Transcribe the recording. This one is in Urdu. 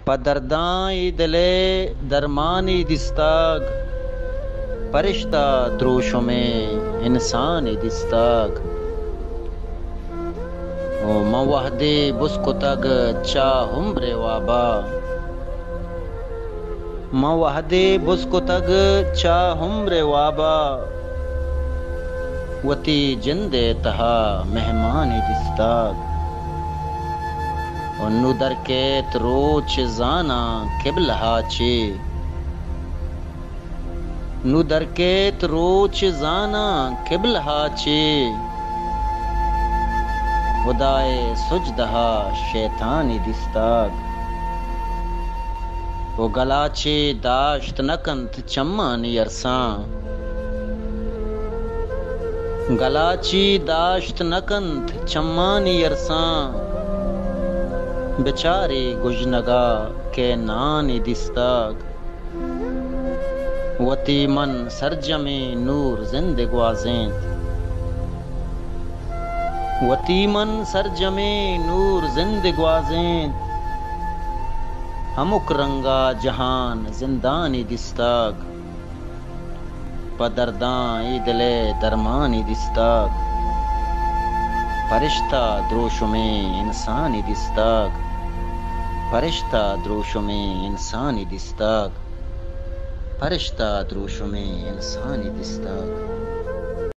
پدرداں دلے درمانی دستاگ پرشتہ دروشوں میں انسان دستاگ او موحدے بسکتگ چاہمر وابا موحدے بسکتگ چاہمر وابا وتی جندے تہا مہمان دستاگ انو درکیت روچ زانا قبلہا چے نو درکیت روچ زانا قبلہا چے خدائے سجدہا شیطانی دستاگ وہ گلاچے داشت نکنت چمانی ارساں گلاچی داشت نکنت چمانی ارساں بیچارے گجنگا کے نانی دستاگ وتی من سرجم نور زندگوازینت وتی من سرجم نور زندگوازینت ہمک رنگا جہان زندانی دستاگ پدرداں دلے درمانی دستاگ فرشتہ دروشوں میں انسانی دستاگ فرشتہ دروشوں میں انسانی دستاگ فرشتہ دروشوں میں انسانی دستاگ